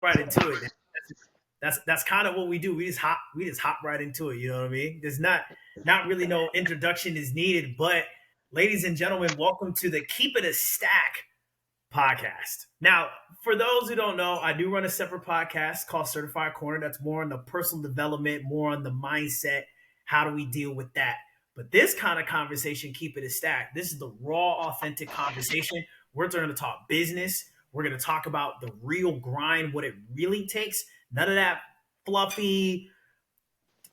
right into it. That's kind of what we do. We just hop right into it. You know what I mean? There's not really no introduction is needed. But ladies and gentlemen, welcome to the Keep It a Stack podcast. Now, for those who don't know, I do run a separate podcast called Certified Corner. That's more on the personal development, more on the mindset. How do we deal with that? But this kind of conversation, Keep It a Stack. This is the raw, authentic conversation. We're going to talk business. We're going to talk about the real grind, what it really takes. None of that fluffy,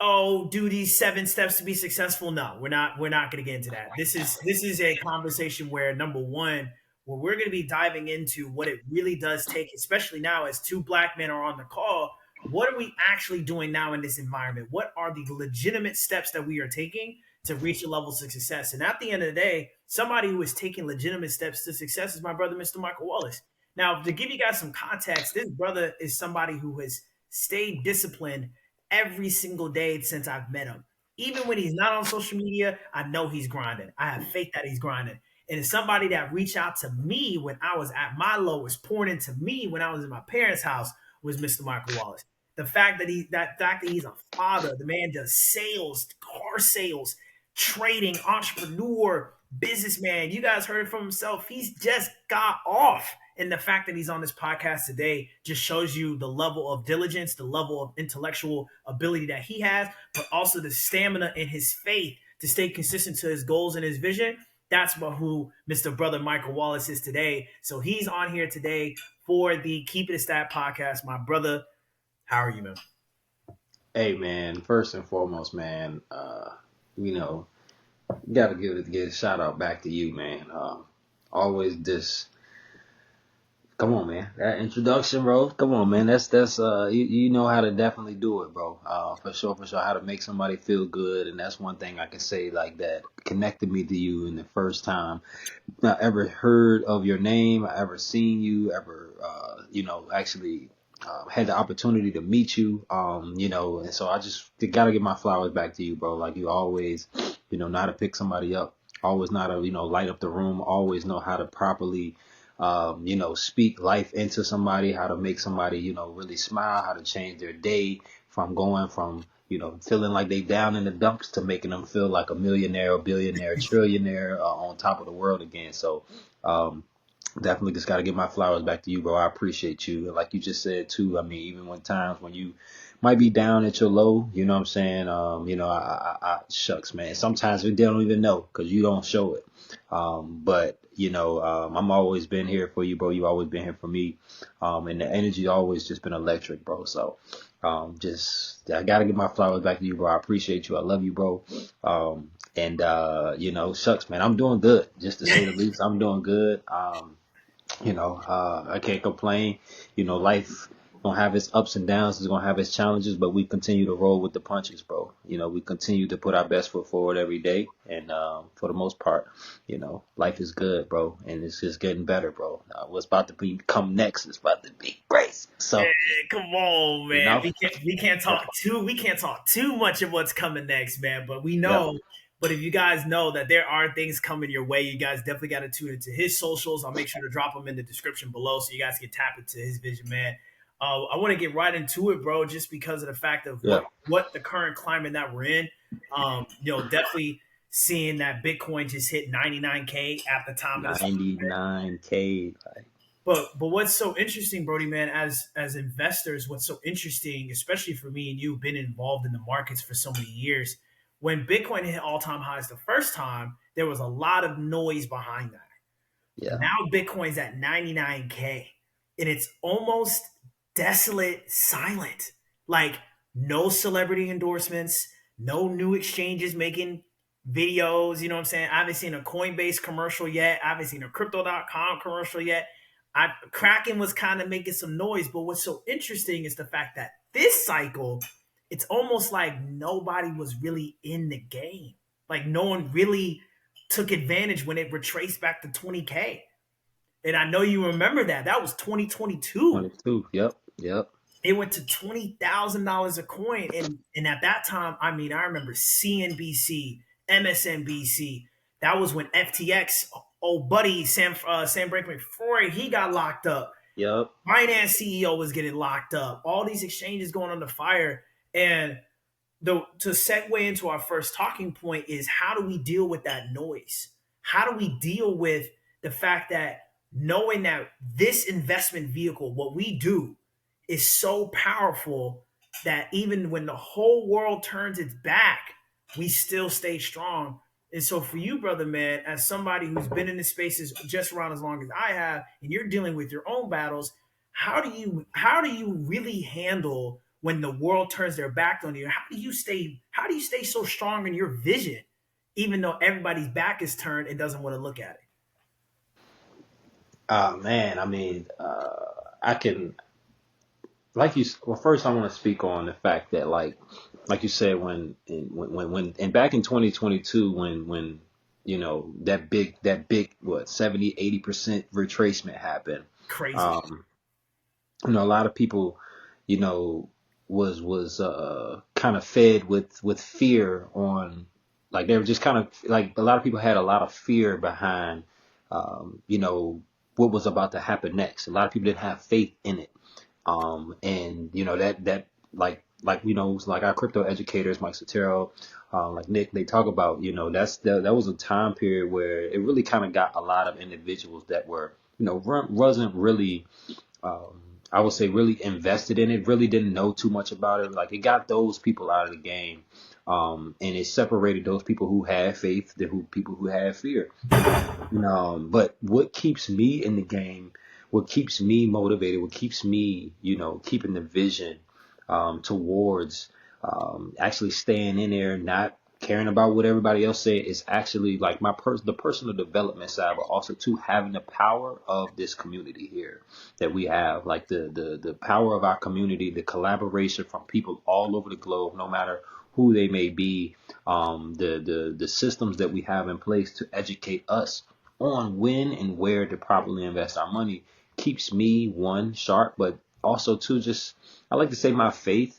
oh, do these 7 steps to be successful. No, we're not going to get into that. This is a conversation where, number one, where we're going to be diving into what it really does take, especially now as two black men are on the call. What are we actually doing now in this environment? What are the legitimate steps that we are taking to reach a level of success? And at the end of the day, somebody who is taking legitimate steps to success is my brother, Mr. Michael Wallace. Now, to give you guys some context, this brother is somebody who has stayed disciplined every single day since I've met him. Even when he's not on social media, I know he's grinding. I have faith that he's grinding. And it's somebody that reached out to me when I was at my lowest, poured into me when I was in my parents' house, was Mr. Michael Wallace. The fact that he's a father, the man does sales, car sales, trading, entrepreneur, businessman. You guys heard it from himself. He's just got off. And the fact that he's on this podcast today just shows you the level of diligence, the level of intellectual ability that he has, but also the stamina and his faith to stay consistent to his goals and his vision. That's about who Mr. Brother Michael Wallace is today. So he's on here today for the Keep It a Stat podcast. My brother, how are you, man? Hey man, first and foremost, man, you know, gotta give a shout out back to you, man. Always this. Come on, man. That introduction, bro. Come on, man. That's you know how to definitely do it, bro. For sure, how to make somebody feel good, and that's one thing I can say like that connected me to you in the first time I ever heard of your name, I ever seen you, ever actually had the opportunity to meet you, and so I just gotta give my flowers back to you, bro. Like you always, know how to pick somebody up, always know how to, light up the room, always know how to properly, speak life into somebody, how to make somebody, really smile, how to change their day from going from, feeling like they down in the dumps to making them feel like a millionaire, a billionaire, trillionaire on top of the world again. So, definitely just got to give my flowers back to you, bro. I appreciate you. And like you just said too, I mean, even when times when you might be down at your low, you know what I'm saying? Shucks, man. Sometimes we don't even know because you don't show it. But I'm always been here for you, bro. You always been here for me. And the energy always just been electric, bro. So, I got to give my flowers back to you, bro. I appreciate you. I love you, bro. Shucks, man, I'm doing good. Just to say the least, I'm doing good. I can't complain. Life gonna have its ups and downs. It's gonna have its challenges, but we continue to roll with the punches, bro. We continue to put our best foot forward every day, and for the most part, life is good, bro, and it's just getting better, bro. What's about to come next is about to be great. So, Hey, come on, you man. know, We can't talk too much of what's coming next, man. But we yep, know. But if you guys know that there are things coming your way, you guys definitely got to tune into his socials. I'll make sure to drop them in the description below so you guys can tap into his vision, man. I want to get right into it, bro, just because of the fact of yep, what the current climate that we're in. Definitely seeing that Bitcoin just hit 99K at the time of this. 99K. But what's so interesting, Brody, man, as investors, what's so interesting, especially for me and you, been involved in the markets for so many years. When Bitcoin hit all-time highs the first time, there was a lot of noise behind that. Yeah, Now Bitcoin's at 99K, and it's almost desolate, silent. Like no celebrity endorsements, no new exchanges making videos. You know what I'm saying? I haven't seen a Coinbase commercial yet. I haven't seen a Crypto.com commercial yet. Kraken was kind of making some noise, but what's so interesting is the fact that this cycle, it's almost like nobody was really in the game. Like no one really took advantage when it retraced back to 20K. And I know you remember that. That was 2022. 22. Yep. It went to $20,000 a coin. And at that time, I mean, I remember CNBC, MSNBC. That was when FTX, old buddy Sam Brankman-Fried, he got locked up. Yep. Binance CEO was getting locked up. All these exchanges going under fire. And to segue into our first talking point is how do we deal with that noise? How do we deal with the fact that knowing that this investment vehicle, what we do, is so powerful that even when the whole world turns its back, we still stay strong. And so for you, brother, man, as somebody who's been in the spaces just around as long as I have, and you're dealing with your own battles, how do you really handle when the world turns their back on you? How do you stay so strong in your vision, even though everybody's back is turned and doesn't want to look at it? Man, I mean, I can, like you, well, first I want to speak on the fact that like you said, and back in 2022, when, what, 70, 80% retracement happened. Crazy. Um, a lot of people, you know, was kind of fed with fear on, like they were just kind of like a lot of people had a lot of fear behind, um, you know, what was about to happen next. A lot of people didn't have faith in it. And that like like our crypto educators, Mike Sotero, like Nick, they talk about, that was a time period where it really kind of got a lot of individuals that were, wasn't really, um, I would say, really invested in it, really didn't know too much about it. Like it got those people out of the game. And it separated those people who had faith, people who had fear. But what keeps me in the game, what keeps me motivated, what keeps me, keeping the vision towards actually staying in there, not caring about what everybody else said, is actually like the personal development side, but also too having the power of this community here that we have, like the power of our community, the collaboration from people all over the globe, no matter who they may be, the systems that we have in place to educate us on when and where to properly invest our money keeps me, one, sharp, but also two, just, I like to say, my faith.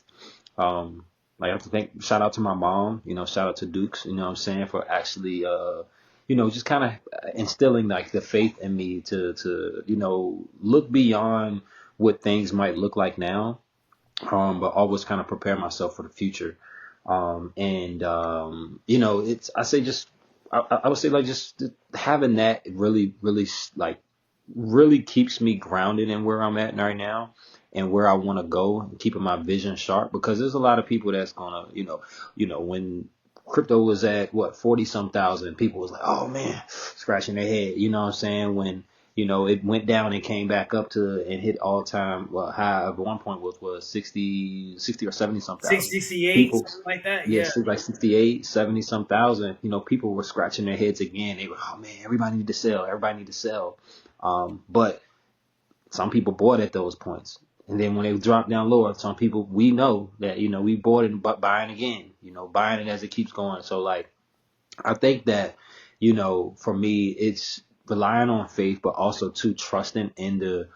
um I have to shout out to my mom, shout out to Dukes, what I'm saying, for actually just kind of instilling like the faith in me to look beyond what things might look like now, but always kind of prepare myself for the future. And it's, I say, just I would say, like, just having that really, really, like, really keeps me grounded in where I'm at right now and where I want to go, and keeping my vision sharp, because there's a lot of people that's gonna, when crypto was at what, 40 some thousand, people was like, oh man, scratching their head, what I'm saying, when it went down and came back up to and hit all time, well, high at one point was 60 or 70 some thousand 668, people. something like that. Yeah. Yes, like 68, 70 some thousand, people were scratching their heads again. They were, oh man, everybody need to sell. Everybody need to sell. But some people bought at those points. And then when they drop down lower, some people, we know that, we bought it, but buying again, buying it as it keeps going. So like, I think that, for me, it's relying on faith, but also to trusting in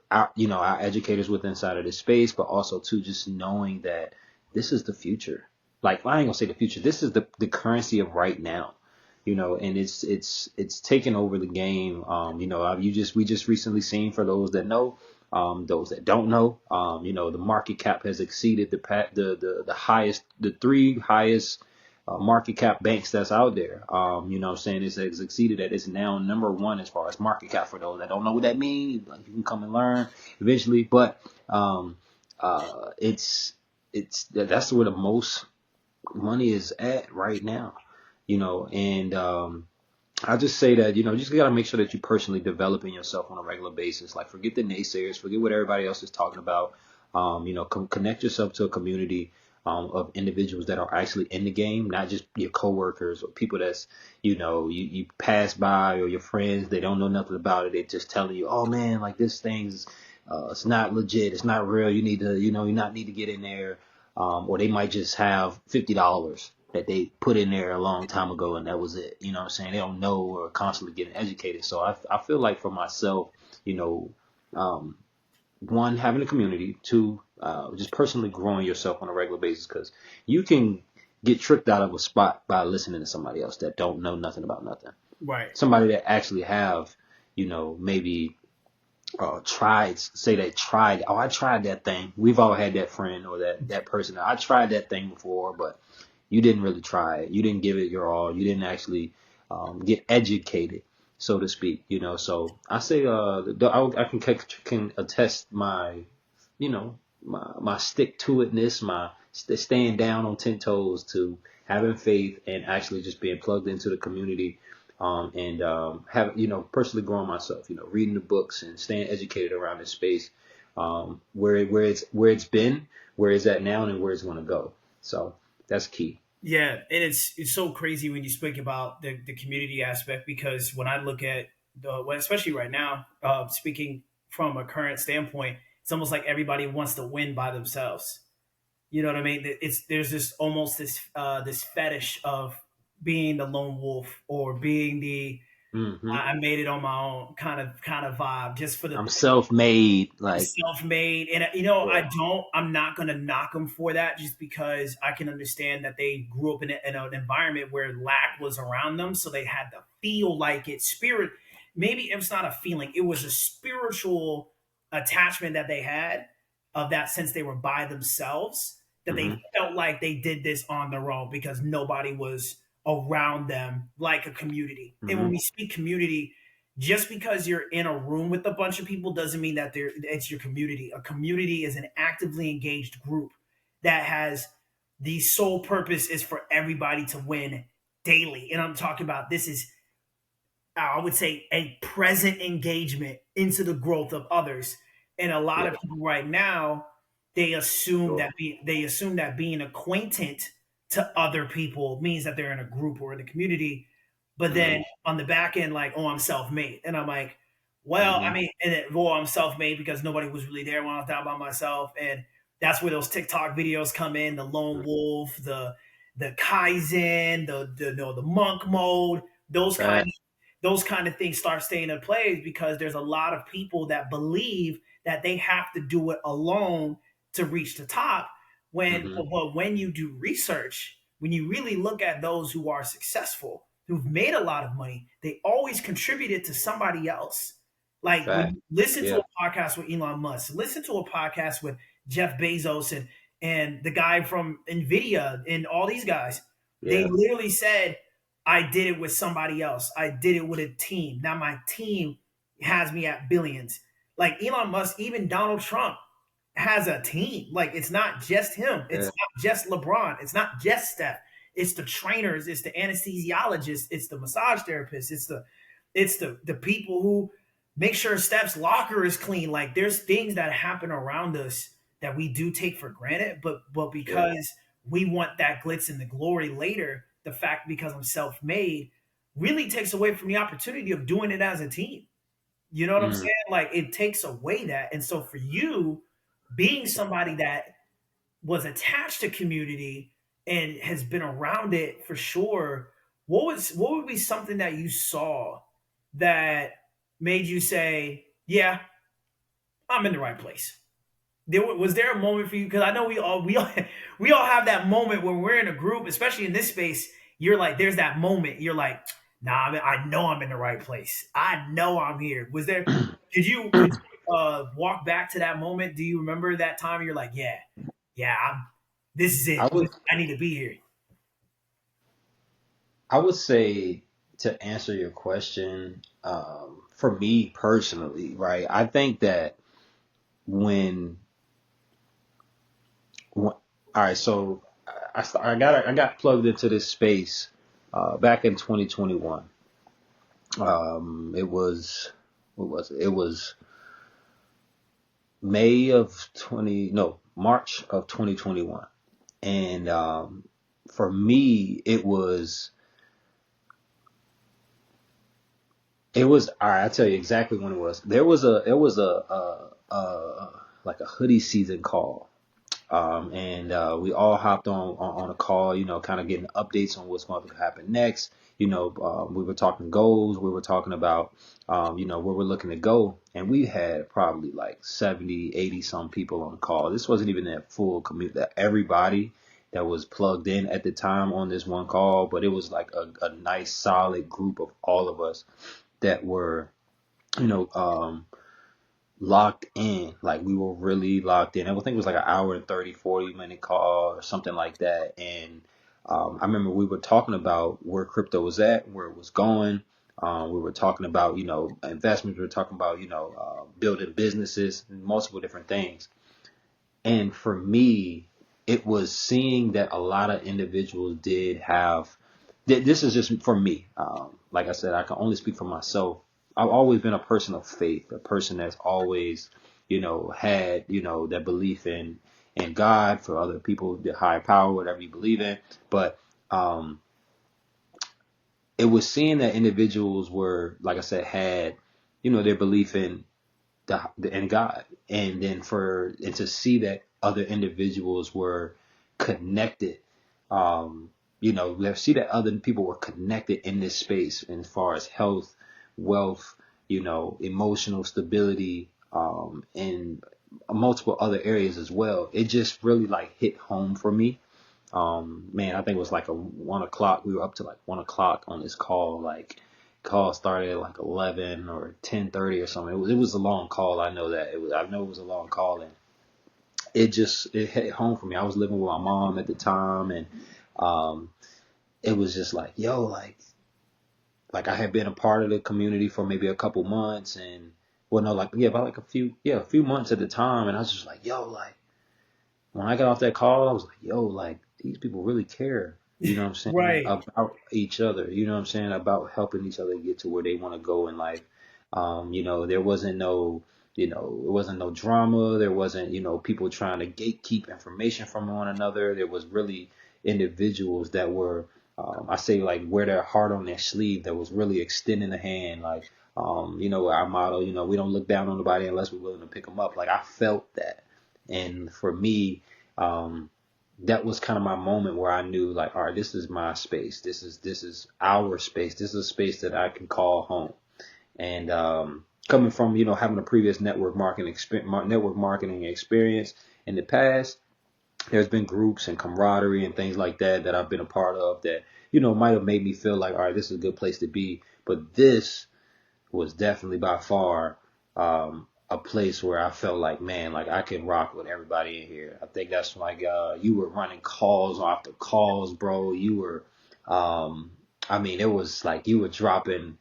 our educators within inside of this space, but also to just knowing that this is the future. Like, I ain't gonna say the future. This is the currency of right now. And it's taken over the game. We just recently seen, for those that know, those that don't know, the market cap has exceeded the highest, the three highest market cap banks that's out there. I'm saying, it's exceeded that. It's now number one as far as market cap. For those that don't know what that means, like, you can come and learn eventually. But that's where the most money is at right now. And I just say that, just got to make sure that you personally developing yourself on a regular basis. Like, forget the naysayers, forget what everybody else is talking about. Connect yourself to a community of individuals that are actually in the game, not just your coworkers or people that's, you pass by, or your friends, they don't know nothing about it. They just telling you, oh man, like, this thing's, it's not legit. It's not real. You need to, you not need to get in there. Or they might just have $50 that they put in there a long time ago, and that was it. You know what I'm saying? They don't know, or constantly getting educated. So I feel like, for myself, you know, um, one, having a community, two, just personally growing yourself on a regular basis, because you can get tricked out of a spot by listening to somebody else that don't know nothing about nothing. Right. Somebody that actually have, maybe, 10 years, 15 years of experience, and they tell you, oh man, like, this thing's, it's not legit. It's not real. You need to, you not need to get in there. Or they might just have $50 that they put in there a long time ago, and that was it. You know what I'm saying? They don't know, or constantly getting educated. So I feel like, for myself, you know, one, having a community, two, just personally growing yourself on a regular basis, because you can get tricked out of a spot by listening to somebody else that don't know nothing about nothing. say they tried. Oh, I tried that thing. We've all had that friend or that person. I tried that thing before, but you didn't really try it. You didn't give it your all. You didn't actually get educated, so to speak. So I say I can attest my my stick to itness, my staying down on 10 toes to having faith and actually just being plugged into the community, and have personally growing myself, reading the books and staying educated around this space, where it's been, where it's at now, and where it's going to go. So that's key. Yeah, and it's so crazy when you speak about the community aspect, because when I look at especially right now, speaking from a current standpoint, it's almost like everybody wants to win by themselves. You know what I mean? It's there's this almost this fetish of being the lone wolf, or being the Hmm. I made it on my own kind of vibe, just for the I'm self-made, like, self-made. And yeah. I'm not going to knock them for that, just because I can understand that they grew up in an environment where lack was around them, so they had to feel like it. Spirit, maybe it was not a feeling, it was a spiritual attachment that they had, of that, since they were by themselves, that they Hmm. felt like they did this on their own, because nobody was around them like a community. And when Hmm. we speak community, just because you're in a room with a bunch of people doesn't mean that it's your community. A community is an actively engaged group that has the sole purpose is for everybody to win daily. And I'm talking about, this is, I would say, a present engagement into the growth of others. And a lot Yeah. of people right now, they assume Sure. that being acquainted to other people means that they're in a group or in a community. But Hmm. then on the back end, like, oh, I'm self-made, and I'm like, well, I Hmm. mean, I'm self-made because nobody was really there when I was down by myself, and that's where those TikTok videos come in: the lone wolf, the kaizen, the monk mode, those kind Fact. those kind of things start staying in place, because there's a lot of people that believe that they have to do it alone to reach the top. Hmm. But when you do research, when you really look at those who are successful, who've made a lot of money, they always contributed to somebody else. Like, when Fact. you listen to Yeah. a podcast with Elon Musk, listen to a podcast with Jeff Bezos, and the guy from Nvidia, and all these guys, they Yeah. literally said, I did it with somebody else. I did it with a team. Now my team has me at billions. Like Elon Musk, even Donald Trump has a team. Like, it's not just him. It's Yeah. not just LeBron. It's not just Steph. It's the trainers. It's the anesthesiologists. It's the massage therapists. It's the people who make sure Steph's locker is clean. Like, there's things that happen around us that we do take for granted, but Yeah. because we want that glitz and the glory later, the fact, because I'm self-made, really takes away from the opportunity of doing it as a team. You know what I'm Mm. saying? Like, it takes away that. And so for you, being somebody that was attached to community and has been around it for sure, what would be something that you saw that made you say, "Yeah, I'm in the right place"? Was there a moment for you? Because I know we all have that moment when we're in a group, especially in this space. You're like, there's that moment. You're like, nah, I know I'm in the right place. I know I'm here. Was there? Could you walk back to that moment? Do you remember that time? You're like, yeah, yeah, this is I it. would I need to be here. I would say, to answer your question, for me personally, right? I think that when, when all right, so I got plugged into this space back in 2021. It was, what was it? It was May of 20 no March of 2021, and for me it was all right. I'll tell you exactly when it was. There was a like a hoodie season call, and we all hopped on a call. Kind of getting updates on what's going to happen next. We were talking goals. We were talking about where we're looking to go, and we had probably like 70, 80 some people on the call. This wasn't even that full commute that everybody that was plugged in at the time on this one call, but it was like a nice solid group of all of us that were, you know, um, locked in. Like we were really locked in. I think it was like an hour and 30, 40 minute call or something like that. And I remember we were talking about where crypto was at, where it was going. We were talking about, investments. We were talking about, building businesses, multiple different things. And for me, it was seeing that a lot of individuals did have. This is just for me. Like I said, I can only speak for myself. I've always been a person of faith, a person that's always, had, that belief in God, for other people, the higher power, whatever you believe in. But um, it was seeing that individuals were, like I said, had, their belief in God, and then and to see that other individuals were connected, see that other people were connected in this space, and as far as health, wealth, emotional stability, and multiple other areas as well. It just really like hit home for me. Man, I think it was like a 1 o'clock. We were up to like 1 o'clock on this call. Like, call started at like 11 or 10:30 or something. It was a long call. I know that I know it was a long call, and it hit home for me. I was living with my mom at the time, and um, it was just like, yo, like I had been a part of the community for maybe a couple months, and well, no, like yeah, about like a few months at the time, and I was just like, yo, like when I got off that call, I was like, yo, like these people really care. You know what I'm saying? Right. About each other. You know what I'm saying? About helping each other get to where they want to go in life. There wasn't no, it wasn't no drama. There wasn't, people trying to gatekeep information from one another. There was really individuals that were, I say like wear their heart on their sleeve, that was really extending a hand. Like, our motto, we don't look down on nobody unless we're willing to pick them up. Like I felt that. And for me, um, that was kind of my moment where I knew like, all right, this is my space. This is our space. This is a space that I can call home. And coming from having a previous network marketing experience in the past, there's been groups and camaraderie and things like that I've been a part of that might have made me feel like, all right, this is a good place to be. But this was definitely by far a place where I felt like, man, like I can rock with everybody in here. I think that's like you were running calls after calls, bro. You were, I mean, it was like you were dropping.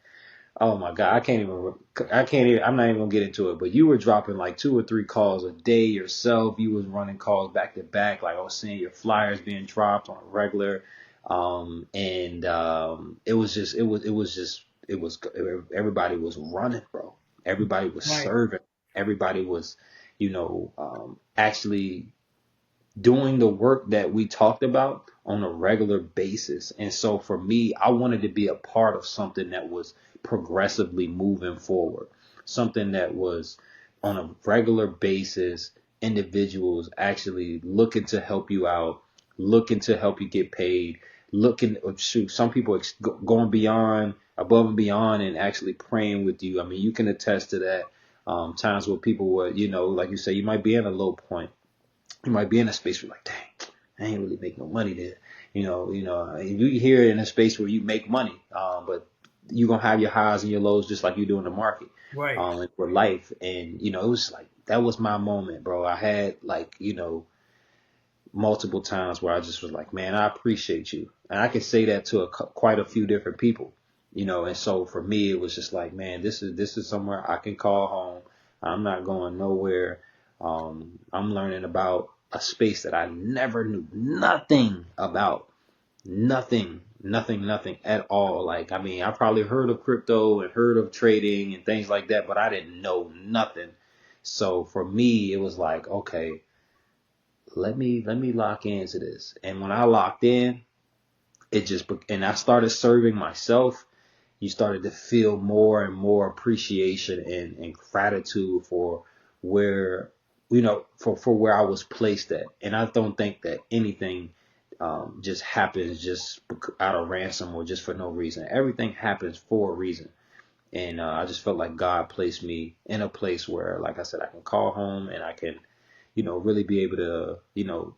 Oh my God, I can't even, I'm not even gonna get into it, but you were dropping like 2 or 3 calls a day yourself. You was running calls back to back. Like I was seeing your flyers being dropped on a regular. It was just, everybody was running, bro. Everybody was Right. serving. Everybody was, actually doing the work that we talked about on a regular basis. And so for me, I wanted to be a part of something that was progressively moving forward, something that was on a regular basis, individuals actually looking to help you out, looking to help you get paid, looking, shoot, some people going beyond, above and beyond, and actually praying with you. I mean, you can attest to that. Times where people were, like you say, you might be in a low point, you might be in a space where you're like, dang, I ain't really make no money there. You hear it in a space where you make money, but you're gonna have your highs and your lows just like you do in the market, Right. and for life. And it was like that was my moment, bro. I had like multiple times where I just was like, man, I appreciate you, and I can say that to quite a few different people, And so for me, it was just like, man, this is somewhere I can call home. I'm not going nowhere. I'm learning about a space that I never knew nothing about, nothing at all. Like, I mean, I probably heard of crypto and heard of trading and things like that, but I didn't know nothing. So for me, it was like, okay, let me lock into this. And when I locked in, and I started serving myself, you started to feel more and more appreciation and gratitude for where, for where I was placed at. And I don't think that anything just happens just out of ransom or just for no reason. Everything happens for a reason. And I just felt like God placed me in a place where, like I said, I can call home and I can, really be able to,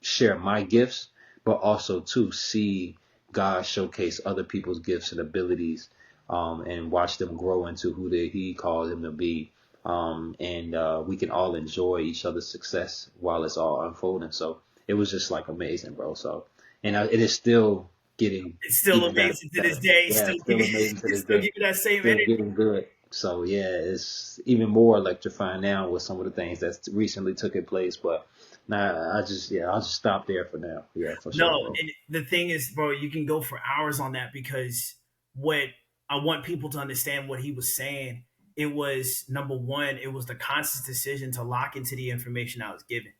share my gifts, but also to see God showcase other people's gifts and abilities, and watch them grow into who He calls them to be. and we can all enjoy each other's success while it's all unfolding. So it was just like amazing, bro. So and it is still getting It's still even better, amazing to this better. day. Yeah, Still it's give still you, amazing to this still day. give you that same Still energy. getting good. So yeah, it's even more electrifying now with some of the things that's recently took place. But nah, I'll just stop there for now. Yeah, for No, sure, bro. and the thing is, bro, you can go for hours on that because what I want people to understand what he was saying. It was number one, it was the conscious decision to lock into the information I was given.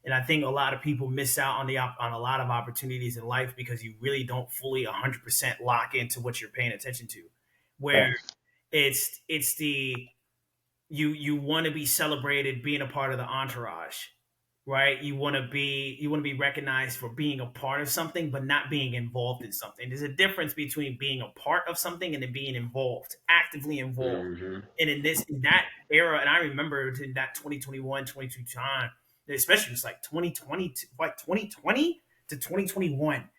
And I think a lot of people miss out on on a lot of opportunities in life because you really don't fully 100% lock into what you're paying attention to. Where Facts. it's the you want to be celebrated being a part of the entourage, right? You want to be recognized for being a part of something but not being involved in something. There's a difference between being a part of something and then being involved, actively involved. Hmm. And in that era, and I remember in that 2021, 22 time, especially it's like 2020, like 2020 to 2021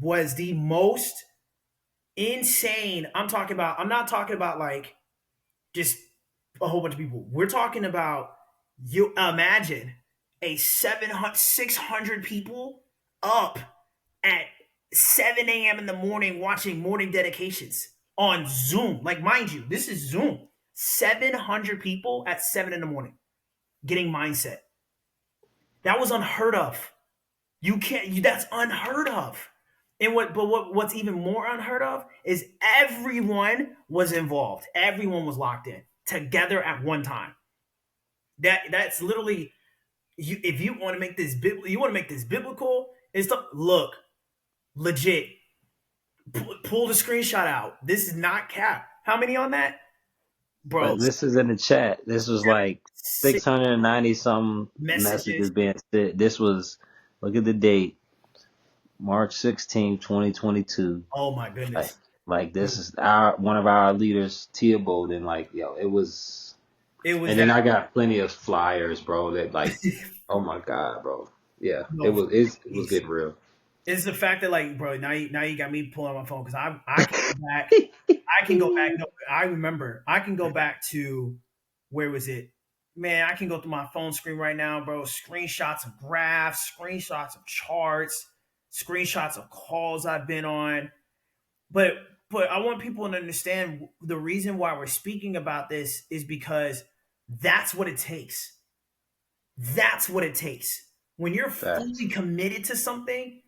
was the most insane. I'm not talking about like just a whole bunch of people. We're talking about, you imagine a 700, 600 people up at 7 a.m. in the morning watching morning dedications on Zoom. Like, mind you, this is Zoom. 700 people at 7 in the morning getting mindset. That was unheard of. You can't, that's unheard of. And what's even more unheard of is everyone was involved. Everyone was locked in together at one time. That's literally, you. If you want to make this you want to make this biblical, it's the look legit. Pull the screenshot out. This is not cap. How many on that, bro? But this is in the chat. This was like 6 690 some messages. messages being sent. This was, look at the date, March 16th, 2022. Oh my Like, goodness. like this is our one of our leaders, Theobald, and like, yo, it was. It was And that. then I got plenty of flyers, bro. That like, oh my god, bro. Yeah, No, it was getting real. it's the fact that, like, bro, now you got me pulling my phone because I can go back. I can go back. No, I remember. I can go back to, where was it? Man, I can go through my phone screen right now, bro. Screenshots of graphs, screenshots of charts, screenshots of calls I've been on. But I want people to understand the reason why we're speaking about this is because that's what it takes. That's what it takes. When you're Facts. fully committed to something,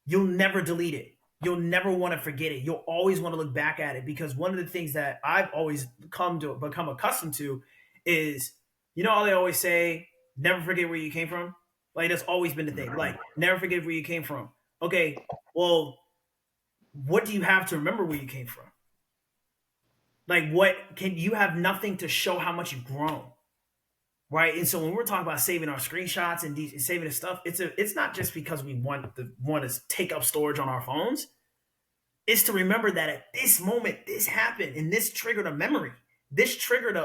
you'll never delete it. You'll never want to forget it. You'll always want to look back at it because one of the things that I've always come to become accustomed to is, you know how they always say, never forget where you came from? Like, that's always been the thing. Like, never forget where you came from. Okay, well, what do you have to remember where you came from? Like, what can you have nothing to show how much you've grown? Right. And so when we're talking about saving our screenshots and saving the stuff, it's not just because we want to take up storage on our phones. It's to remember that at this moment this happened and this triggered a memory. This triggered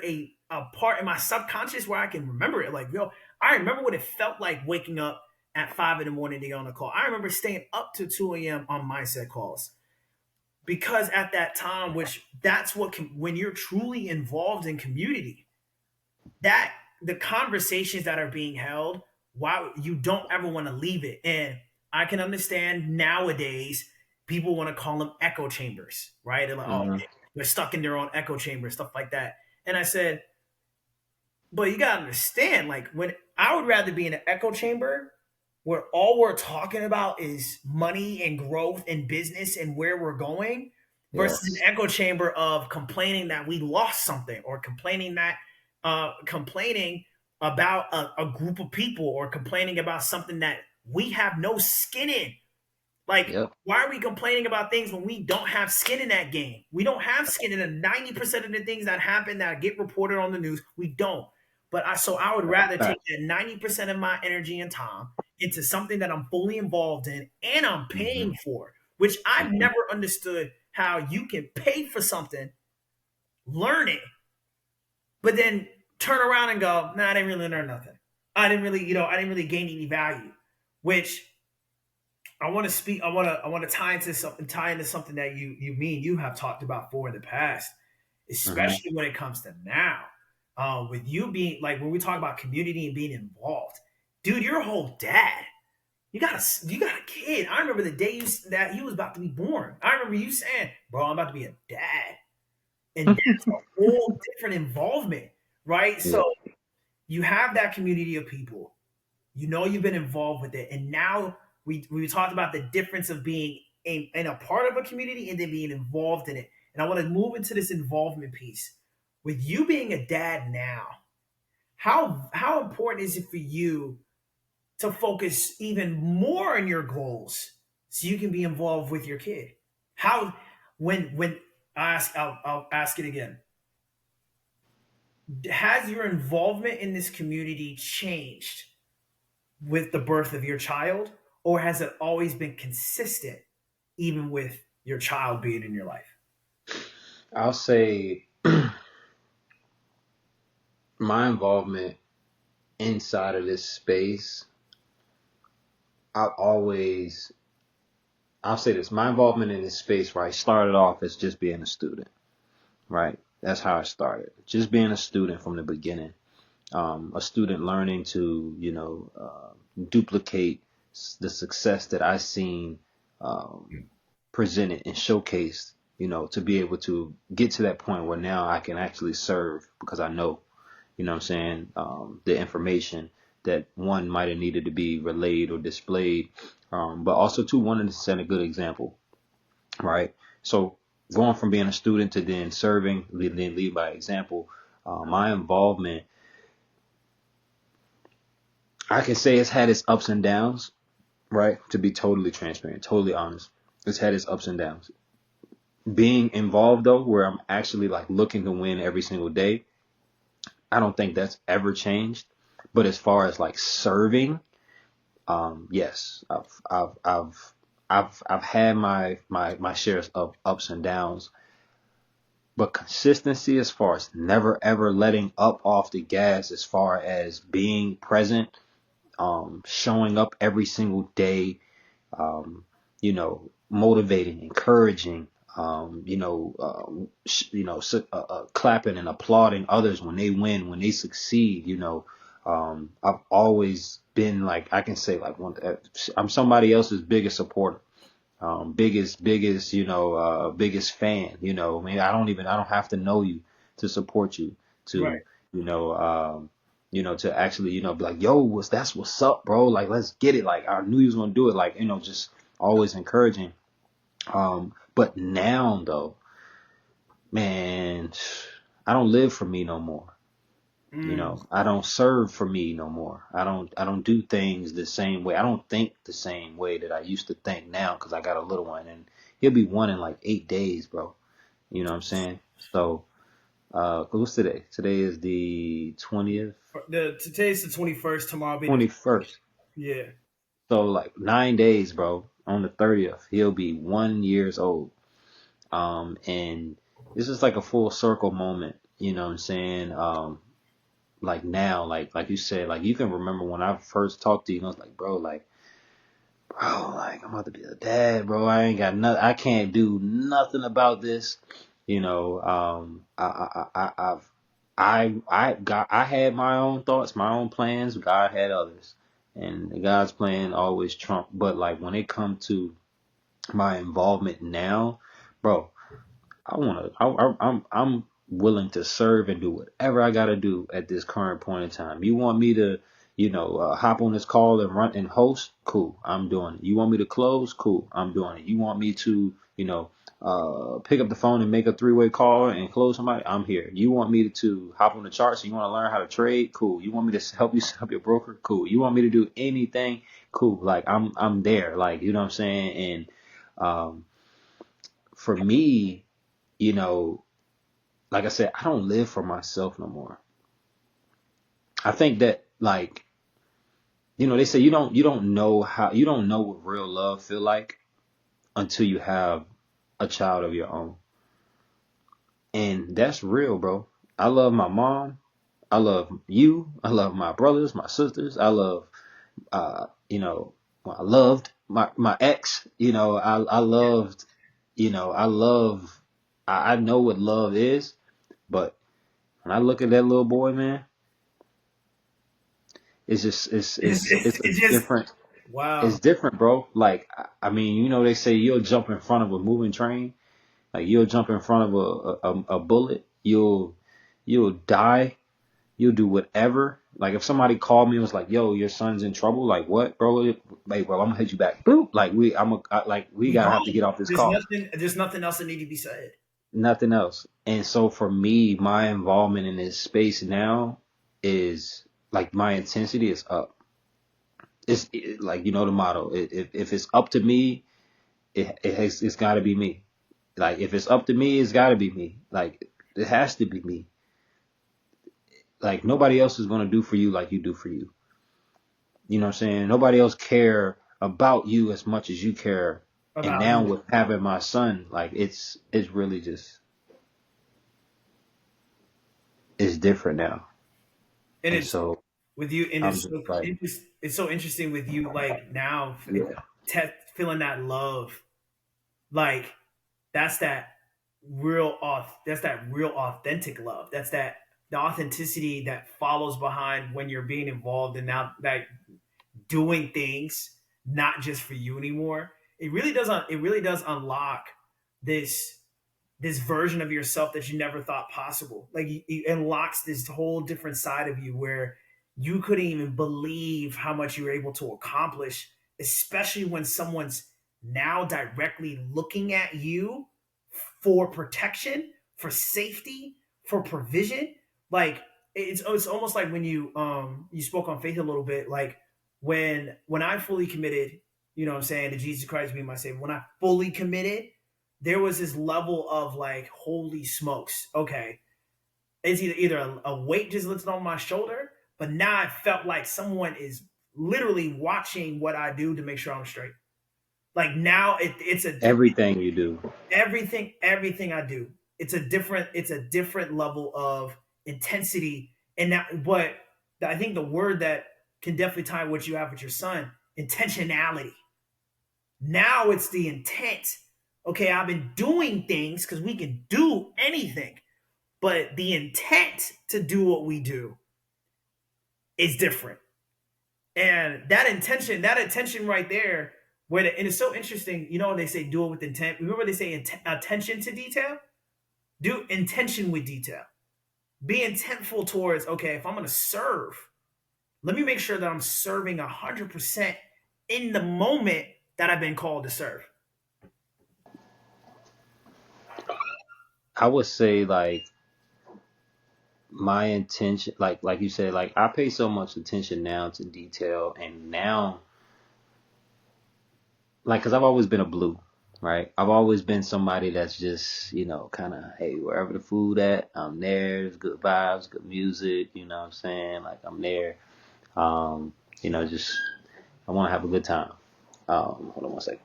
a part in my subconscious where I can remember it. Like, yo, I remember what it felt like waking up at 5 in the morning to get on a call. I remember staying up to 2 a.m. on mindset calls because at that time, which that's what when you're truly involved in community, that the conversations that are being held, why you don't ever want to leave it. And I can understand nowadays people want to call them echo chambers, right? They're like, oh, Hmm. they're stuck in their own echo chamber, stuff like that. And I said, but you gotta understand, like, when I would rather be in an echo chamber where all we're talking about is money and growth and business and where we're going, versus an Yes. echo chamber of complaining that we lost something, or complaining about a group of people, or complaining about something that we have no skin in. Like, Yep. why are we complaining about things when we don't have skin in that game? We don't have skin in the 90% of the things that happen that get reported on the news. We don't. But I would rather take Facts. that 90% of my energy and time into something that I'm fully involved in and I'm Hmm. paying for, which I've Hmm. never understood how you can pay for something, learn it, but then turn around and go, nah, I didn't really learn nothing. I didn't really gain any value, which I want to speak. I want to tie into something that you have talked about for in the past. Mm-hmm. especially when it comes to now. With you being like when we talk about community and being involved, dude, you're a whole dad. You got a kid. I remember the day that he was about to be born. I remember you saying, "Bro, I'm about to be a dad," and that's a whole different involvement, right? Yeah. So you have that community of people. You know you've been involved with it, and now we talked about the difference of being in a part of a community and then being involved in it. And I want to move into this involvement piece. With you being a dad now, how important is it for you to focus even more on your goals so you can be involved with your kid? How when I'll ask it again. Has your involvement in this community changed with the birth of your child, or has it always been consistent, even with your child being in your life? I'll say my involvement inside of this space, I've always, I'll say this, my involvement in this space, right, started off as just being a student, right? That's how I started. Just being a student from the beginning. A student learning to, duplicate the success that I seen presented and showcased, to be able to get to that point where now I can actually serve because I know, what I'm saying, the information that one might have needed to be relayed or displayed, but also too wanted to set a good example, right? So going from being a student to then serving, then lead by example, my involvement, I can say it's had its ups and downs, right? To be totally transparent, totally honest, it's had its ups and downs. Being involved though, where I'm actually like looking to win every single day, I don't think that's ever changed. But as far as like serving, yes, I've had my shares of ups and downs, but consistency as far as never ever letting up off the gas, as far as being present, showing up every single day, motivating, encouraging, clapping and applauding others when they win, when they succeed. I've always been like, I can say like I'm somebody else's biggest supporter, biggest fan. Maybe I don't have to know you to support you, to, Right. you know, to actually, be like, yo, that's what's up, bro. Like, let's get it. Like, I knew you was gonna do it. Like, just always encouraging. But now though, man, I don't live for me no more. Mm, I don't serve for me no more. I don't do things the same way. I don't think the same way that I used to think now because I got a little one and he'll be one in like 8 days, bro. You know what I'm saying? So, what's today? Today is the 20th, today's the 21st. Tomorrow will be the 21st. yeah. So like 9 days, bro. On the 30th, he'll be 1 years old. And this is like a full circle moment. You know what I'm saying? Like now, like you said, like you can remember when I first talked to you, and I was like, bro, like I'm about to be a dad, bro. I ain't got nothing. I can't do nothing about this. I had my own thoughts, my own plans. God had others, and God's plan always trump. But like when it comes to my involvement now, bro, I want to. I'm willing to serve and do whatever I got to do at this current point in time. You want me to, hop on this call and run and host? Cool, I'm doing it. You want me to close? Cool, I'm doing it. You want me to, pick up the phone and make a three-way call and close somebody? I'm here. You want me to hop on the charts? You want to learn how to trade? Cool. You want me to help you set up your broker? Cool. You want me to do anything? Cool. Like I'm there. Like you know what I'm saying? And for me, you know, like I said, I don't live for myself no more. I think that like, they say you don't know what real love feel like until you have a child of your own. And that's real, bro. I love my mom. I love you. I love my brothers, my sisters. I love, I loved my ex, I loved, I love, I know what love is. But when I look at that little boy, man, it's just it's a It's just different it's wow. different, bro. Like I mean, they say you'll jump in front of a moving train, like you'll jump in front of a bullet, you'll die, you'll do whatever. Like if somebody called me and was like, "Yo, your son's in trouble," like what, bro? Like, well, I'm gonna hit you back. Boop. Like we We gotta have to get gone. off this call. There's nothing else that need to be said Nothing else. And so for me, my involvement in this space now is like my intensity is up. Like the motto. If it's up to me, it's got to be me. Like if it's up to me, it's got to be me. Like it has to be me. Like nobody else is gonna do for you like you do for you. You know what I'm saying? Nobody else care about you as much as you care. And about now you. with having my son, like it's really just it's different now. And And it's so with you, and I'm just like, it's so interesting with you, like now, yeah. feeling that love, like that's that that's that real authentic love. That's that the authenticity that follows behind when you're being involved and now that doing things not just for you anymore. It really does unlock this version of yourself that you never thought possible. Like it unlocks this whole different side of you where you couldn't even believe how much you were able to accomplish, especially when someone's now directly looking at you for protection, for safety, for provision. Like it's almost like when you spoke on faith a little bit, like when I fully committed, you know what I'm saying, to Jesus Christ being my savior, when I fully committed, there was this level of like, holy smokes, okay, it's either a weight just lifted on my shoulder, but now I felt like someone is literally watching what I do to make sure I'm straight. Like now it's a Everything you do. everything I do. It's a different level of intensity, and that. But I think the word that can definitely tie what you have with your son, intentionality. Now it's the intent. Okay, I've been doing things because we can do anything, but the intent to do what we do is different. And that intention right there, and it's so interesting. You know, they say do it with intent. Remember they say attention to detail. Do intention with detail. Be intentful towards, okay, if I'm going to serve, let me make sure that I'm serving 100% in the moment that I've been called to serve. I would say like my intention, like you said, like I pay so much attention now to detail, and now like because I've always been a blue, right? I've always been somebody that's just kind of, hey, wherever the food at, I'm there. There's good vibes, good music. You know what I'm saying? Like I'm there. Um, just I want to have a good time. Hold on one second.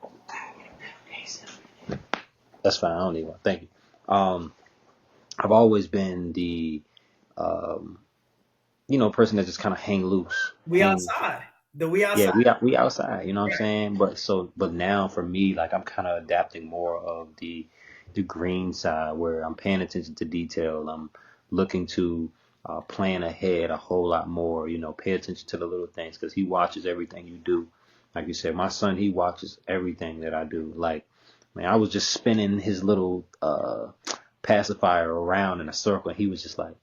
That's fine. I don't need one. Thank you. I've always been the um, person that just kind of hang loose, We hang. outside. The we Yeah, outside. we outside. You know what I'm Right. saying? But now for me, like I'm kind of adapting more of the green side where I'm paying attention to detail. I'm looking to plan ahead a whole lot more. Pay attention to the little things because he watches everything you do. Like you said, my son, he watches everything that I do. Like, man, I was just spinning his little pacifier around in a circle, and he was just like,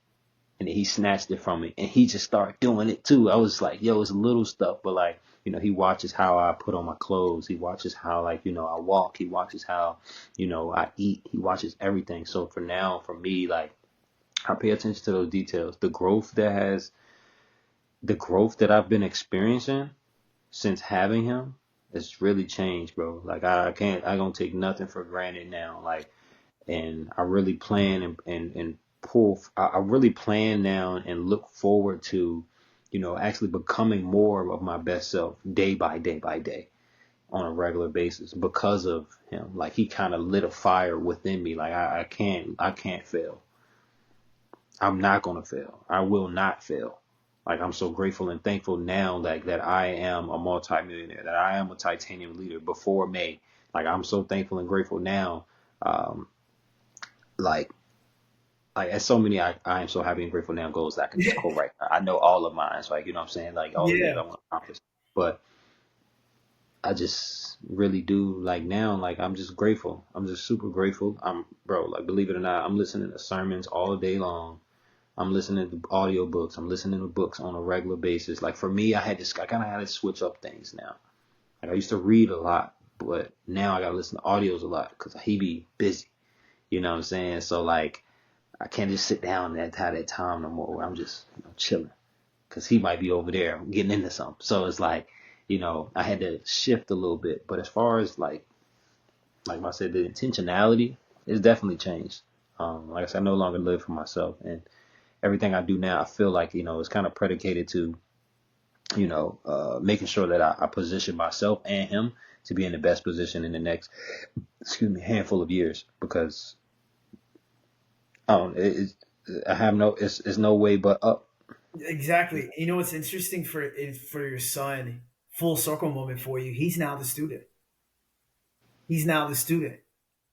and he snatched it from me and he just started doing it too. I was like, yo, it's little stuff, but like, he watches how I put on my clothes. He watches how like, I walk. He watches how, I eat. He watches everything. So for now, for me, like I pay attention to those details. The growth that I've been experiencing since having him, it's really changed, bro. Like I don't take nothing for granted now. Like, and I really plan and I really plan now and look forward to, actually becoming more of my best self day by day by day on a regular basis because of him. Like he kind of lit a fire within me. Like I can't fail. I'm not gonna fail. I will not fail. Like I'm so grateful and thankful now that I am a multimillionaire, that I am a titanium leader before May. Like I'm so thankful and grateful now. Um, like like as so many I am so happy and grateful now goals that I can just quote right now. I know all of mine. It's like, you know what I'm saying? Like all the things Yeah. I want to accomplish. But I just really do like now, like I'm just grateful. I'm just super grateful. I'm bro, like believe it or not, I'm listening to sermons all day long. I'm listening to audiobooks. I'm listening to books on a regular basis. Like for me, I kind of had to switch up things now. Like I used to read a lot, but now I got to listen to audios a lot because he be busy. You know what I'm saying? So like I can't just sit down and have that time no more where I'm just chilling because he might be over there getting into something. So it's like, I had to shift a little bit. But as far as like I said, the intentionality is definitely changed. Like I said, I no longer live for myself, and everything I do now, I feel like is kind of predicated to making sure that I position myself and him to be in the best position in the next, handful of years because I have it's no way but up. Exactly. You know what's interesting for your son, full circle moment for you. He's now the student. He's now the student.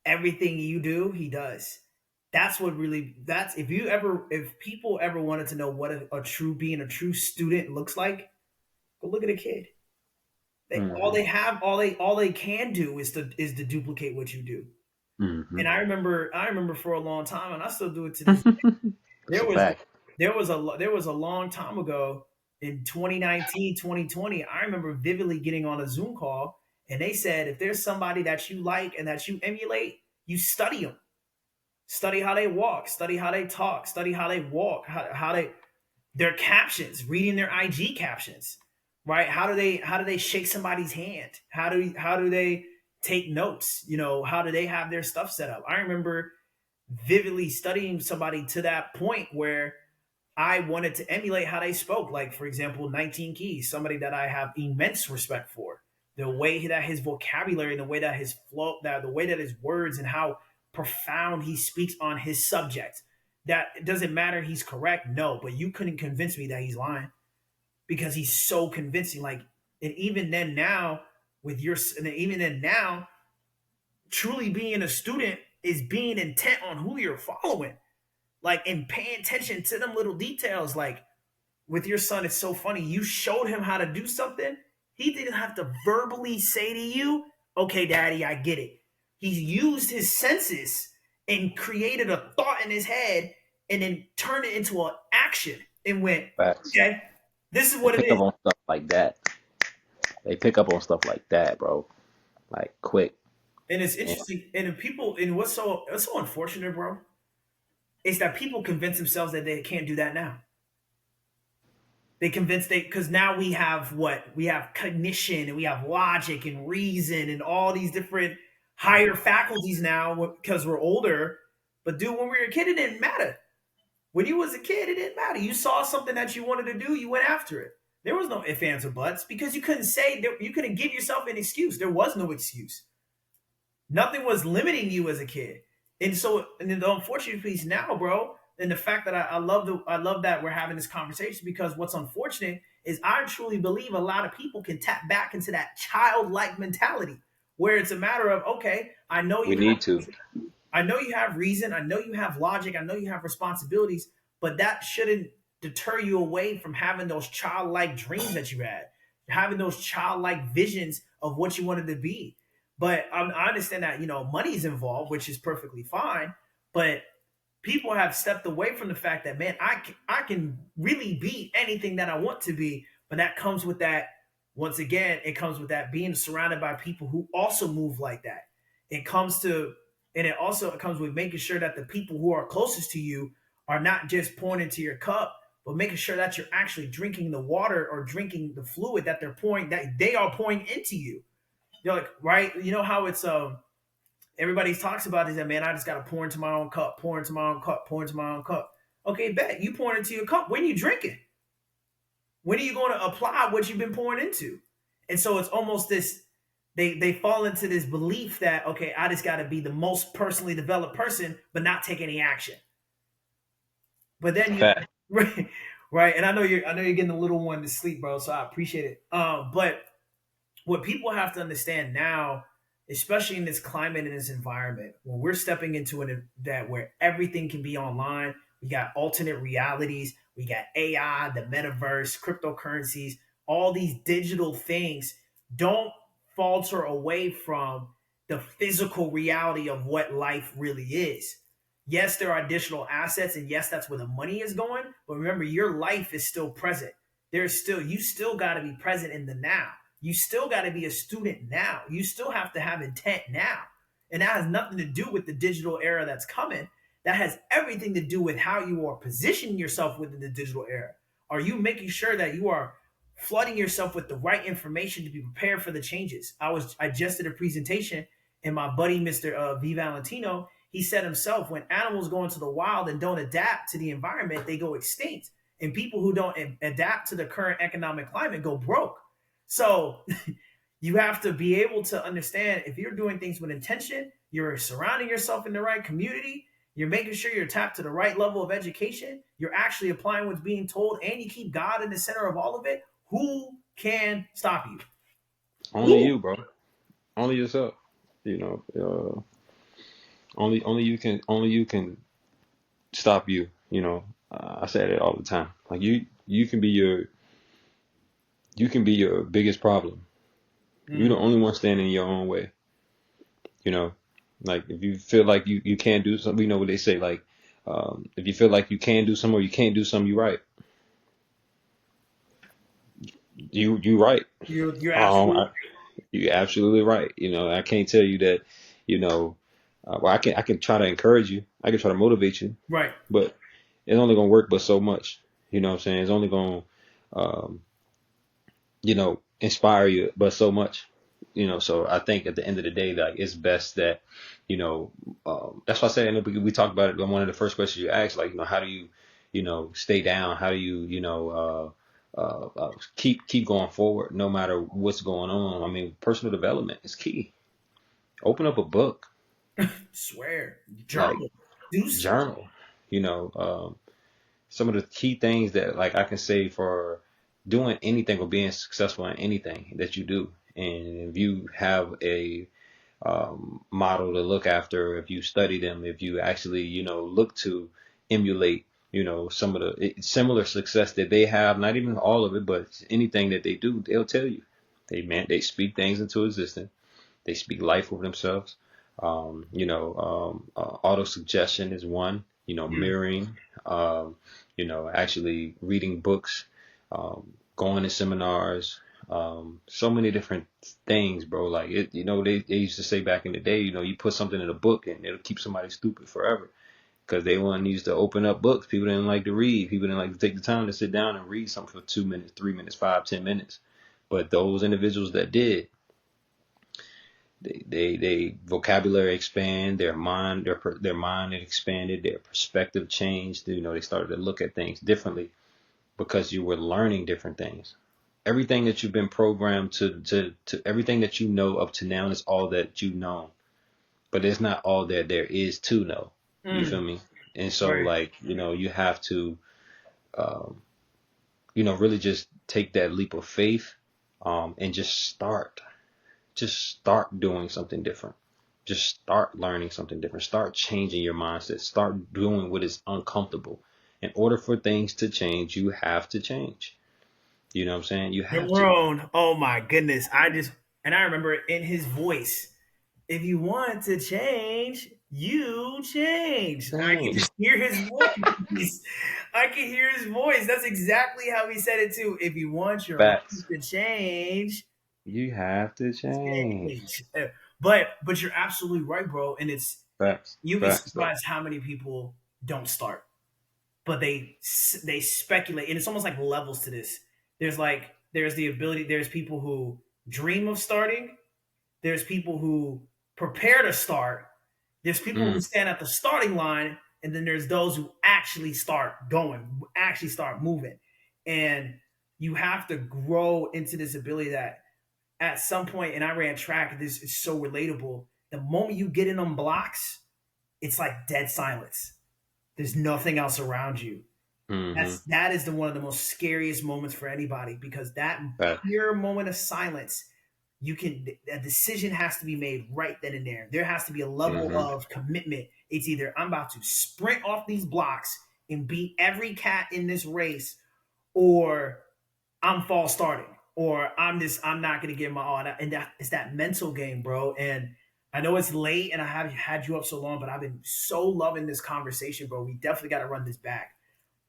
Everything you do, he does. That's if people ever wanted to know what a true being a true student looks like, go look at a kid. All Hmm. they have, all they can do is to duplicate what you do. Hmm. And I remember for a long time, and I still do it to this. That's There a was fact. there was a long time ago in 2019, 2020. I remember vividly getting on a Zoom call, and they said if there's somebody that you like and that you emulate, you study them, study how they walk, study how they talk, study how they walk, how they their captions, reading their IG captions, right? How do they shake somebody's hand? How do they take notes? How do they have their stuff set up? I remember vividly studying somebody to that point where I wanted to emulate how they spoke. Like, for example, 19 Keys, somebody that I have immense respect for. The way that his vocabulary, the way that his flow, that the way that his words and how profound he speaks on his subject. That it doesn't matter he's correct, no, but you couldn't convince me that he's lying because he's so convincing. Like, and even then now, and even then now, truly being a student is being intent on who you're following, like, and paying attention to them little details. Like with your son, it's so funny. You showed him how to do something. He didn't have to verbally say to you, "Okay, daddy, I get it." He used his senses and created a thought in his head and then turned it into an action and went, Facts. "Okay, this is They what it pick up is." on stuff like that. They pick up on stuff like that, bro. Like quick. And it's And interesting. And what's so unfortunate, bro, is that people convince themselves that they can't do that now. They convince they because now we have cognition and we have logic and reason and all these different higher faculties now because we're older. But dude, when we were a kid, it didn't matter. When you was a kid, it didn't matter. You saw something that you wanted to do, you went after it. There was no ifs, ands, or buts because you couldn't give yourself an excuse. There was no excuse. Nothing was limiting you as a kid. And then the unfortunate piece now, bro, and the fact that I love that we're having this conversation because what's unfortunate is I truly believe a lot of people can tap back into that childlike mentality where it's a matter of, okay, we need to. I know you have reason, I know you have logic, I know you have responsibilities, but that shouldn't deter you away from having those childlike dreams that you had, having those childlike visions of what you wanted to be. But I understand that money's involved, which is perfectly fine. But people have stepped away from the fact that, man, I can really be anything that I want to be, but that comes with that. Once again, it comes with that being surrounded by people who also move like that. It comes to and it comes with making sure that the people who are closest to you are not just pouring into your cup, but making sure that you're actually drinking the water or drinking the fluid that they are pouring into you. You're like, right? You know how it's everybody talks about is that, man, I just gotta pour into my own cup, pour into my own cup, pour into my own cup. Okay, bet you pour into your cup. When you drinking? When are you going to apply what you've been pouring into? And so it's almost this. They fall into this belief that, okay, I just got to be the most personally developed person, but not take any action. But then you Fact. right, right. And I know you're getting the little one to sleep, bro. So I appreciate it. But what people have to understand now especially in this climate and this environment, when we're stepping into that where everything can be online. We got alternate realities, we got AI, the metaverse, cryptocurrencies, all these digital things. Don't falter away from the physical reality of what life really is. Yes, there are additional assets, and yes, that's where the money is going. But remember, your life is still present. You still got to be present in the now. You still got to be a student now. You still have to have intent now. And that has nothing to do with the digital era that's coming. That has everything to do with how you are positioning yourself within the digital era. Are you making sure that you are flooding yourself with the right information to be prepared for the changes? I just did a presentation, and my buddy, Mr. V Valentino, he said himself, when animals go into the wild and don't adapt to the environment, they go extinct. And people who don't adapt to the current economic climate go broke. So you have to be able to understand, if you're doing things with intention, you're surrounding yourself in the right community, you're making sure you're tapped to the right level of education, you're actually applying what's being told, and you keep God in the center of all of it. Who can stop you? Only Who? you, bro. Only yourself. You know, only you can stop you. You know, I say that all the time. Like you can be your biggest problem. You're the Mm, only one standing in your own way. You know, like if you feel like you can't do something, we know what they say. Like if you feel like you can do something or you can't do something, you right. You right. you're Um, absolutely I, you're absolutely right. You know, I can't tell you that. You know, well, I can try to encourage you. I can try to motivate you, right. but it's only gonna work but so much. You know what I'm saying? It's only gonna um, inspire you but so much. So I think at the end of the day, like it's best that, you know, that's why I said in the beginning, we talked about it on one of the first questions you asked, like, how do you, stay down? How do you, keep going forward no matter what's going on? I mean, personal development is key. Open up a book, Swear. like Journal. Do something. journal, you know, some of the key things that like I can say for doing anything or being successful in anything that you do. And if you have a model to look after, if you study them, if you actually, look to emulate, some of the similar success that they have, not even all of it, but anything that they do, they'll tell you. They speak things into existence. They speak life over themselves. Auto suggestion is one. Mm. Mirroring. Actually reading books, going to seminars. So many different things, bro. Like it. They used to say back in the day, you put something in a book and it'll keep somebody stupid forever. Because they weren't used to open up books. People didn't like to read. People didn't like to take the time to sit down and read something for 2 minutes, 3 minutes, 5, 10 minutes. But those individuals that did, they vocabulary expand, their mind expanded, their perspective changed. They started to look at things differently because you were learning different things. Everything that you've been programmed to everything that you know up to now is all that you know, but it's not all that there is to know. You feel Mm. me? And so Right. like, you have to, um, really just take that leap of faith, and just start doing something different. Just start learning something different. Start changing your mindset. Start doing what is uncomfortable. In order for things to change, you have to change. You know what I'm saying? You have to. Jerome, oh my goodness. And I remember it in his voice. If you want to change, you change. I can Change. just hear his voice. I can hear his voice. That's exactly how he said it too. If you want your life Facts. to change, You have to change. change. But you're absolutely right, bro. And it's Facts. you'd be Facts though. surprised how many people don't start, but they speculate, and it's almost like levels to this. There's the ability. There's people who dream of starting. There's people who prepare to start. There's people who Mm, stand at the starting line, and then there's those who actually start going, actually start moving. And you have to grow into this ability that at some point, and I ran track, this is so relatable. The moment you get in them blocks, it's like dead silence. There's nothing else around you. mm-hmm. That is the one of the most scariest moments for anybody, because that Facts. pure moment of silence, you can a decision has to be made right then and there. There has to be a level Mm-hmm. of commitment. It's either I'm about to sprint off these blocks and beat every cat in this race, or I'm false starting, or I'm not gonna give my all. And that it's that mental game, bro. And I know it's late and I have had you up so long, but I've been so loving this conversation, bro. We definitely got to run this back.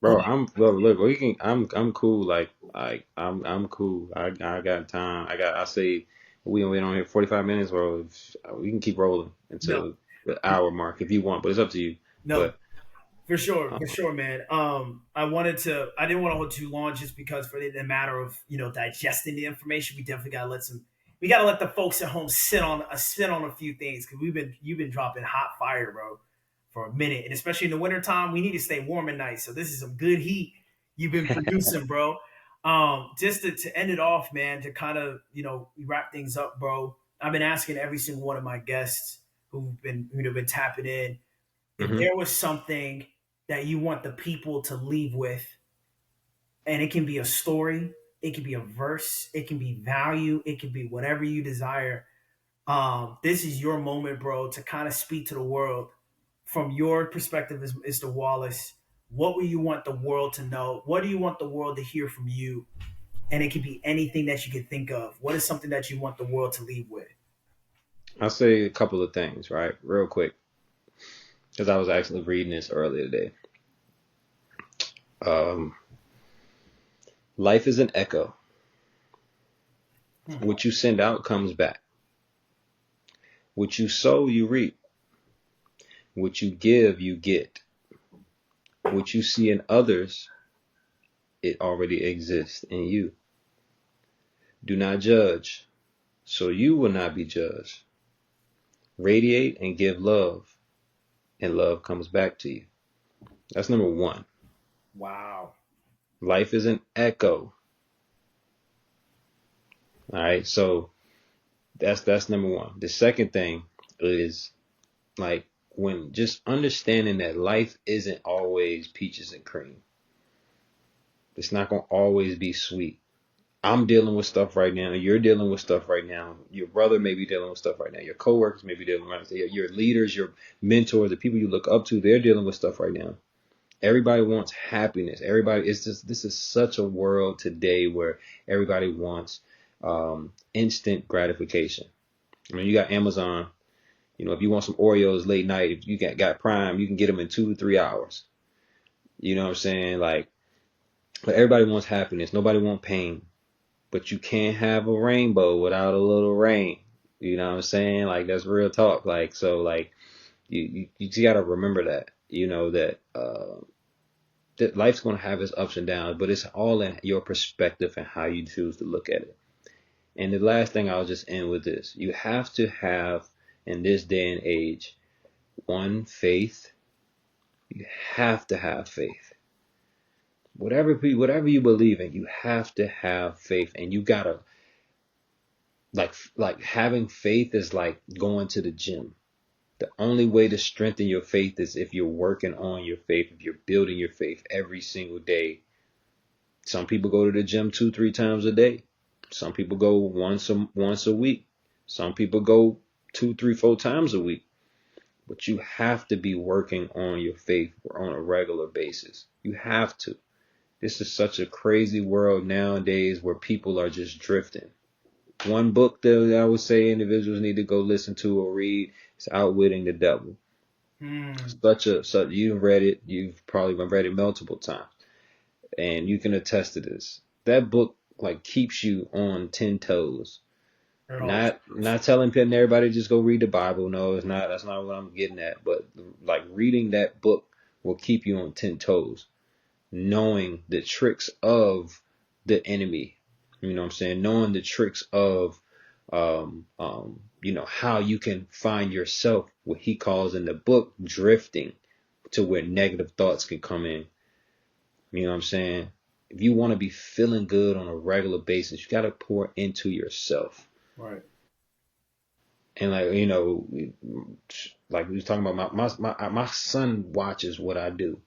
But Bro, look, we can I'm cool. I'm cool. I got time. I say we on here 45 minutes, bro. We can keep rolling no, until the hour mark if you want, but it's up to you. no, But for sure, man. I didn't want to hold too long just because for the matter of digesting the information, we gotta let the folks at home sit on a few things because you've been dropping hot fire, bro, for a minute, and especially in the wintertime, we need to stay warm at night. So this is some good heat you've been producing, bro. Just to end it off, man, to kind of wrap things up, bro. I've been asking every single one of my guests who've been tapping in if mhm. there was something that you want the people to leave with, and it can be a story, it can be a verse, it can be value, it can be whatever you desire. This is your moment, bro, to kind of speak to the world from your perspective as Mr. Wallace. What will you want the world to know? What do you want the world to hear from you? And it could be anything that you could think of. What is something that you want the world to leave with? I'll say a couple of things, right? Real quick, because I was actually reading this earlier today. Um, Life is an echo. Hmm. What you send out comes back. What you sow, you reap. What you give, you get. What you see in others, it already exists in you. Do not judge, so you will not be judged. Radiate and give love, and love comes back to you. That's number one. Wow. Life is an echo. All right, so that's number one. The second thing is like when just understanding that life isn't always peaches and cream. It's not gonna always be sweet. I'm dealing with stuff right now. You're dealing with stuff right now. Your brother may be dealing with stuff right now. Your coworkers may be dealing with stuff. Your leaders, your mentors, the people you look up to, they're dealing with stuff right now. Everybody wants happiness. Everybody, it's just this is such a world today where everybody wants instant gratification. I mean, you got Amazon. You know, if you want some Oreos late night, if you got Prime, you can get them in 2 to 3 hours. You know what I'm saying? Like, but everybody wants happiness. Nobody wants pain. But you can't have a rainbow without a little rain. You know what I'm saying? Like that's real talk. Like so, like you just gotta remember that. You know that life's gonna have its ups and downs, but it's all in your perspective and how you choose to look at it. And the last thing I'll just end with this: you have to have in this day and age one faith. You have to have faith. Whatever you believe in, you have to have faith, and you gotta like having faith is like going to the gym. The only way to strengthen your faith is if you're working on your faith, if you're building your faith every single day. Some people go to the gym 2, 3 times a day. Some people go once a week. Some people go 2, 3, 4 times a week. But you have to be working on your faith on a regular basis. You have to. This is such a crazy world nowadays where people are just drifting. One book that I would say individuals need to go listen to or read is Outwitting the Devil. Hmm. Such you've read it, you've probably read it multiple times, and you can attest to this. That book like keeps you on 10 toes. It always is. Not telling everybody just go read the Bible. No, it's not. That's not what I'm getting at. But like reading that book will keep you on 10 toes, knowing the tricks of the enemy. You know what I'm saying? Knowing the tricks of, how you can find yourself, what he calls in the book, drifting to where negative thoughts can come in. You know what I'm saying? If you want to be feeling good on a regular basis, you got to pour into yourself. Right. And like we was talking about my son watches what I do.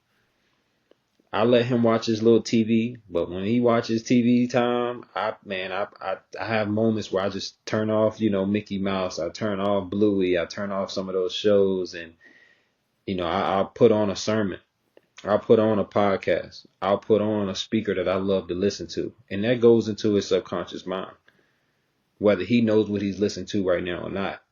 I let him watch his little TV, but when he watches TV time, I have moments where I just turn off, Mickey Mouse. I turn off Bluey. I turn off some of those shows, and I'll put on a sermon. I'll put on a podcast. I'll put on a speaker that I love to listen to, and that goes into his subconscious mind, whether he knows what he's listening to right now or not.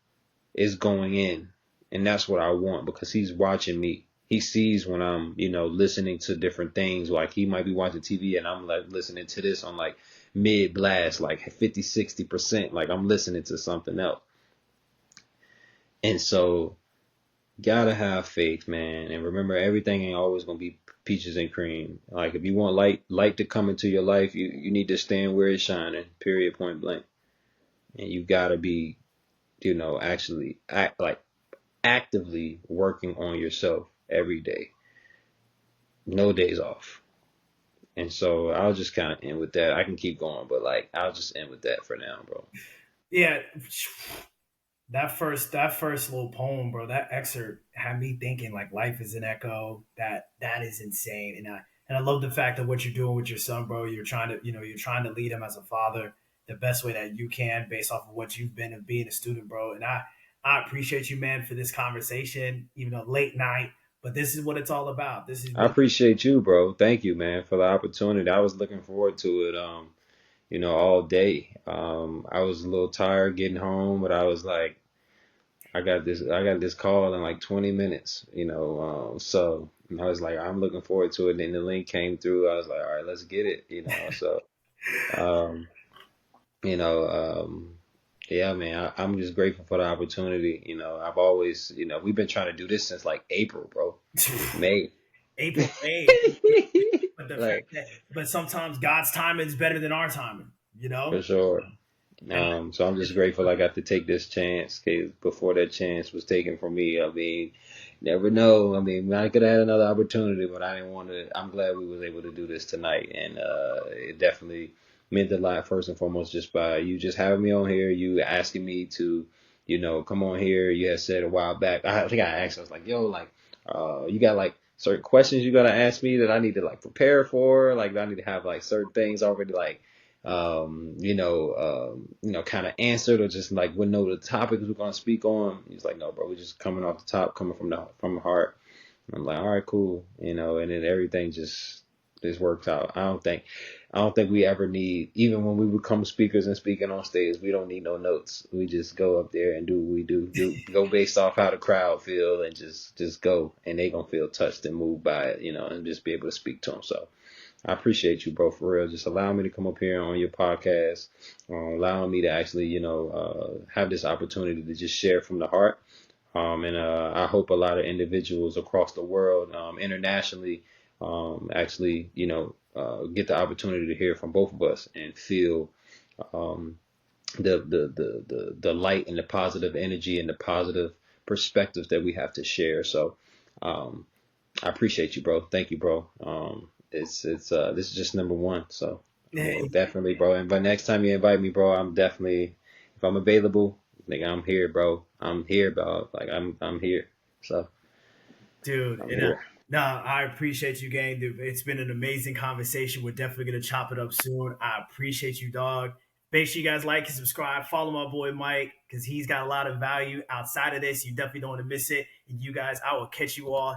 Is going in. And that's what I want because he's watching me. He sees when I'm, listening to different things. Like he might be watching TV and I'm like listening to this on like mid blast, like 50, 60%. Like I'm listening to something else. And so gotta have faith, man. And remember everything ain't always gonna be peaches and cream. Like if you want light to come into your life, you need to stand where it's shining, period, point blank. And you gotta be, actually act like actively working on yourself every day. No days off. And so I'll just kind of end with that. I can keep going, but like I'll just end with that for now, bro. Yeah, that first little poem, bro, that excerpt had me thinking like life is an echo. That is insane. And I love the fact that what you're doing with your son, bro. You're trying to, you're trying to lead him as a father the best way that you can based off of what you've been and being a student, bro. And I appreciate you, man, for this conversation, even though late night, but this is what it's all about. This has I been appreciate you, bro. Thank you, man, for the opportunity. I was looking forward to it, all day. I was a little tired getting home, but I was like, I got this call in like 20 minutes, so I was like, I'm looking forward to it. And then the link came through. I was like, all right, let's get it. So, um, you know, um, yeah, man, I'm just grateful for the opportunity. I've always, we've been trying to do this since like April, bro, May. April, May. But the fact Like, that, but sometimes God's timing is better than our timing, for sure. and So I'm just grateful I got to take this chance 'cause before that chance was taken from me. I mean, never know. I mean, I could have had another opportunity, but I didn't want to. I'm glad we was able to do this tonight, and it definitely meant a lot. First and foremost, just by you just having me on here, you asking me to, come on here. You had said a while back. I think I asked. I was like, yo, like, you got like certain questions you gotta ask me that I need to like prepare for. Like, I need to have like certain things already like kind of answered or just like wouldn't know the topics we're gonna speak on. He's like, no, bro, we're just coming off the top, coming from the heart. And I'm like, all right, cool, and then everything just works out. I don't think we ever need, even when we become speakers and speaking on stage, we don't need no notes. We just go up there and do what we do go based off how the crowd feel and just go, and they gonna feel touched and moved by it, and just be able to speak to them. So I appreciate you, bro, for real. Just allowing me to come up here on your podcast, allowing me to actually, have this opportunity to just share from the heart. And I hope a lot of individuals across the world, internationally, actually, get the opportunity to hear from both of us and feel um, the light and the positive energy and the positive perspectives that we have to share. So, um, I appreciate you, bro. Thank you, bro. It's this is just number one. So I mean, hey, definitely, bro. And but next time you invite me, bro, I'm definitely, if I'm available, like I'm here, bro. I'm here, bro. Like I'm here. So dude, I'm and here. no, I appreciate you, gang. Dude, it's been an amazing conversation. We're definitely gonna chop it up soon. I appreciate you, dog. Make sure you guys like and subscribe. Follow my boy Mike because he's got a lot of value outside of this. You definitely don't want to miss it. And you guys, I will catch you all